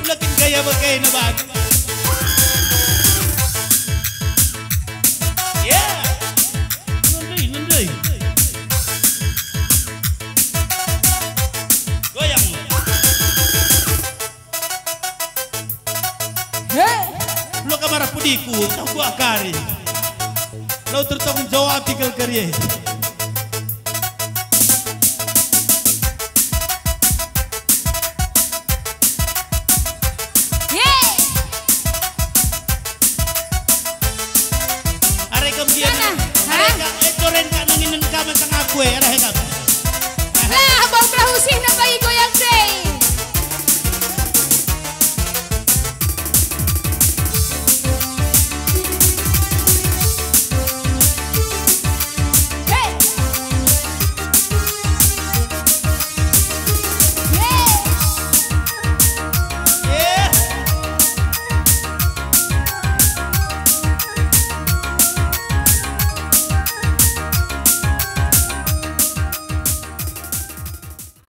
Ulakin gaya bagay na bago. Yeah! Nanday. Goyang. Lo kamara pudiku, tahu akari. Lo tertanggung jawab tinggal karya.